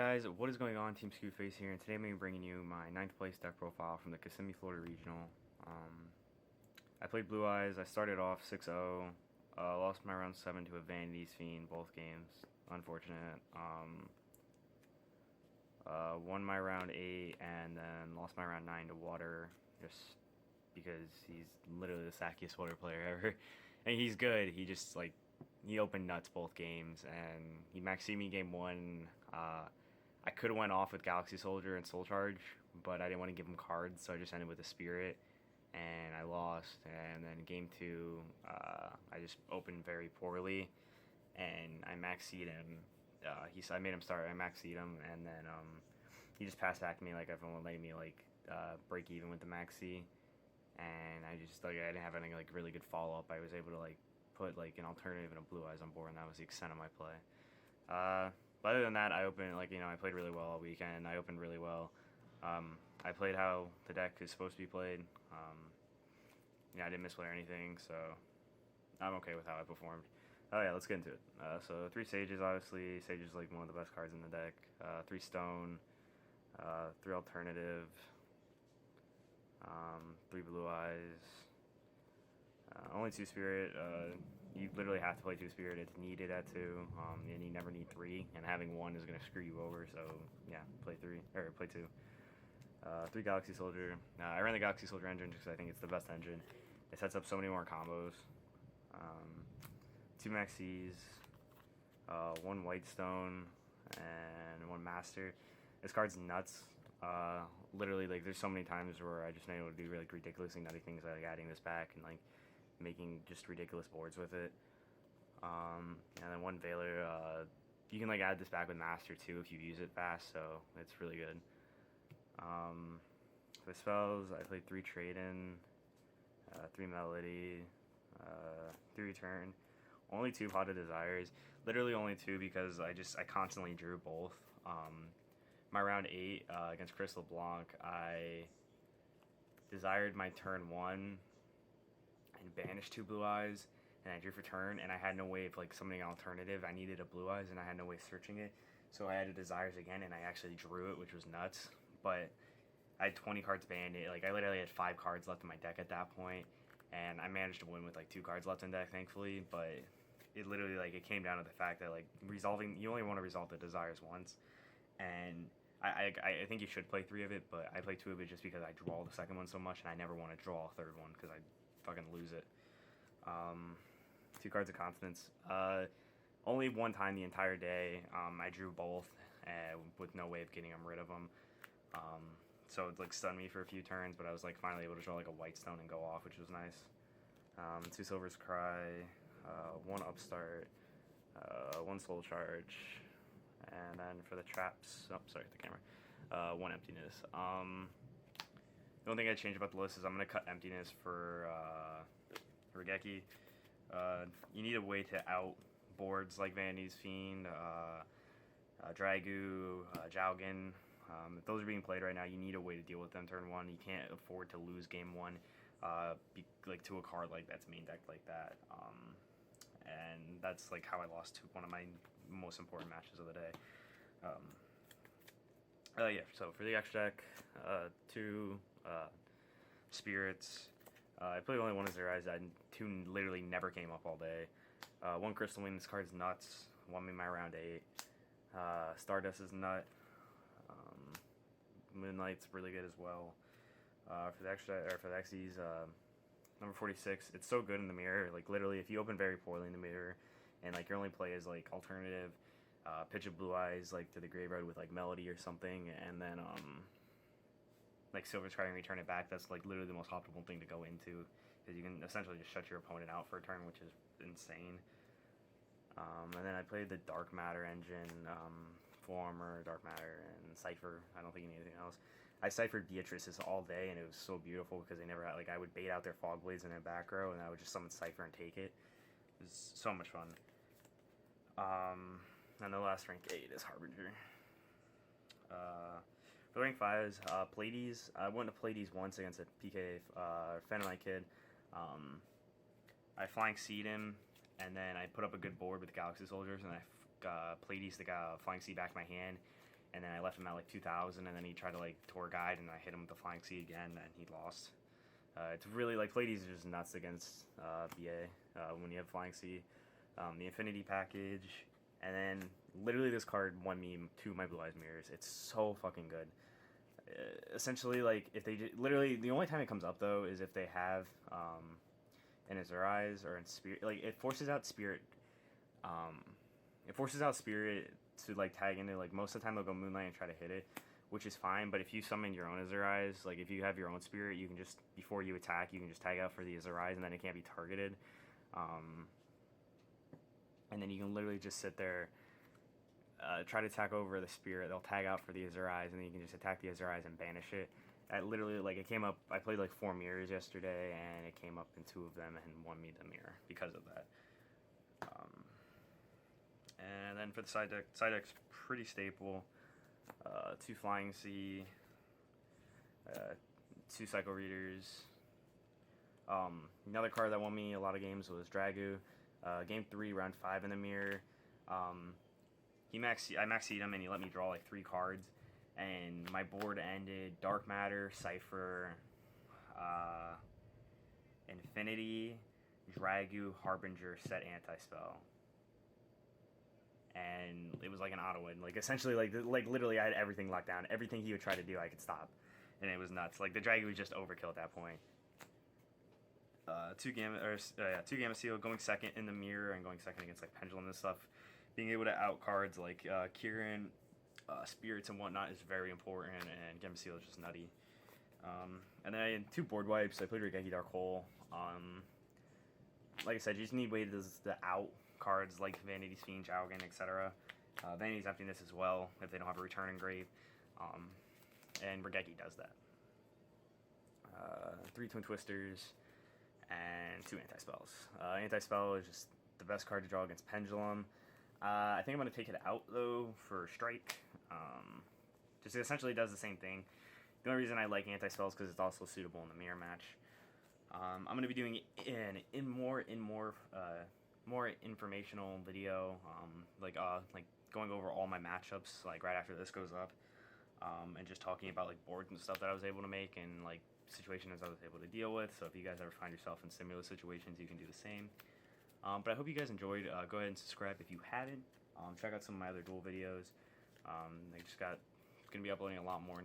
guys, what is going on? Team Scootface here, and today I'm going to be bringing you my 9th place deck profile from the Kissimmee, Florida Regional. I played Blue Eyes. I started off 6-0, lost my round 7 to a Vanity's Fiend, both games. Unfortunate. Won my round 8, and then lost my round 9 to Water, just because he's literally the sackiest water player ever. And he's good, he just, he opened nuts both games, and he maxed me game 1. I could have went off with Galaxy Soldier and Soul Charge, but I didn't want to give him cards, so I just ended with a Spirit, and I lost. And then game 2, I just opened very poorly, and I maxed him. I made him start. I maxed him, and then he just passed back to me like everyone letting me break even with the maxi, and I didn't have any really good follow up. I was able to put an alternative and a Blue Eyes on board, and that was the extent of my play. But other than that, I opened I played really well all weekend. I opened really well. I played how the deck is supposed to be played. I didn't misplay or anything, so I'm okay with how I performed. Oh yeah, let's get into it. So 3 Sages, obviously. Sage is one of the best cards in the deck. 3 Stone, 3 Alternative, 3 Blue Eyes, only 2 Spirit. You literally have to play 2 Spirit. It's needed at 2, and you never need 3. And having 1 is going to screw you over. So yeah, play 2. 3 Galaxy Soldier. I ran the Galaxy Soldier engine because I think it's the best engine. It sets up so many more combos. 2 Maxis, 1 White Stone, and 1 Master. This card's nuts. Literally, there's so many times where I just been able to do really ridiculously nutty things, adding this back and making just ridiculous boards with it. And then 1 Veiler. You can add this back with Master too if you use it fast, so it's really good. For spells, I played 3 Trade-In, 3 Melody, 3 Return, only 2 Pot of Desires. Literally only 2 because I constantly drew both. My round 8 against Crystal Blanc, I desired my turn 1 and banished 2 Blue Eyes, and I drew for turn, and I had no way of summoning an alternative. I needed a Blue Eyes, and I had no way of searching it, so I added Desires again, and I actually drew it, which was nuts. But I had 20 cards banned. I literally had 5 cards left in my deck at that point, and I managed to win with 2 cards left in deck, thankfully. But it literally it came down to the fact that resolving, you only want to resolve the Desires once, and I think you should play 3 of it, but I play 2 of it just because I draw the second one so much, and I never want to draw a third one because I fucking lose it. 2 cards of Constance. Only 1 time the entire day. I drew both with no way of getting rid of them. So it stunned me for a few turns, but I was finally able to draw a White Stone and go off, which was nice. 2 Silver's Cry, 1 Upstart, 1 Soul Charge, and then for the traps, the camera, 1 Emptiness. The only thing I'd change about the list is I'm going to cut Emptiness for Regeki. You need a way to out boards like Vanity's Fiend, Dragu, Jowgen. If those are being played right now, you need a way to deal with them turn 1. You can't afford to lose game 1 to a card that's main decked like that. And that's how I lost to one of my most important matches of the day. Yeah, so for the extra deck, 2 Spirits. I played only 1 Azure-Eyes. 2 literally never came up all day. 1 Crystal Wing. This card's nuts. Won me my round 8. Stardust is nut. Moonlight's really good as well. For the Xyz, number 46. It's so good in the mirror. Literally, if you open very poorly in the mirror, and your only play is alternative, pitch of Blue Eyes to the graveyard with Melody or something, and then Silver's Cry and return it back. That's literally the most optimal thing to go into, because you can essentially just shut your opponent out for a turn, which is insane. And then I played the Dark Matter engine, Full Armor, Dark Matter, and Cypher. I don't think you need anything else. I cyphered Beatrice's all day, and it was so beautiful because they never had, I would bait out their Fog Blades in their back row, and I would just summon Cypher and take it. It was so much fun. And the last rank 8 is Harbinger. For the rank 5s, Pleiades. I went to Pleiades once against a PK Phantomite kid. I Flying Seed him, and then I put up a good board with Galaxy Soldiers, and I Pleiades the Flying Seed back in my hand, and then I left him at like 2,000, and then he tried to like tour guide, and I hit him with the flying C again, and he lost. It's really like Pleiades are just nuts against BA when you have flying C. The Infinity package, and then literally this card won me 2 of my Blue Eyes Mirrors. It's so fucking good. Essentially, like if they literally the only time it comes up though is if they have in Azurize or in Spirit. Like it forces out Spirit. It forces out Spirit to like tag into, like most of the time they'll go Moonlight and try to hit it, which is fine. But if you summon your own Azurize, like if you have your own Spirit, you can just before you attack, you can just tag out for the Azurize, and then it can't be targeted. And then you can literally just sit there, try to attack over the Spirit. They'll tag out for the Azurize, and then you can just attack the Azurize and banish it. Literally, like it came up. I played like 4 mirrors yesterday, and it came up in 2 of them and won me the mirror because of that. And then for the side deck's pretty staple. 2 Flying C, 2 Psycho Readers. Another card that won me a lot of games was Dragu. Game 3, round 5 in the mirror. I maxed him and he let me draw like 3 cards. And my board ended Dark Matter, Cypher, Infinity, Dragu, Harbinger, set anti-spell. And it was like an auto win. Like essentially, like literally, I had everything locked down. Everything he would try to do, I could stop, and it was nuts. Like the Dragu was just overkill at that point. 2 Gamma Seal, going second in the mirror and going second against like Pendulum and stuff. Being able to out cards like Kieran, Spirits and whatnot is very important, and Gamma Seal is just nutty. And then I had 2 board wipes. I played Regeki Dark Hole. Like I said, you just need ways to out cards like Vanity's Fiend, Jowgen, etc. Vanity's Emptiness as well, if they don't have a Return Engrave. And Regeki does that. 3 Twin Twisters, and 2 Anti-Spells. Anti-Spell is just the best card to draw against Pendulum. I think I'm going to take it out, though, for Strike. Just essentially does the same thing. The only reason I like Anti-Spell is because it's also suitable in the mirror match. I'm going to be doing more informational video, like going over all my matchups, like right after this goes up, and just talking about like boards and stuff that I was able to make and like situations I was able to deal with. So if you guys ever find yourself in similar situations, you can do the same. But I hope you guys enjoyed. Go ahead and subscribe if you haven't. Check out some of my other duel videos. I just got gonna be uploading a lot more.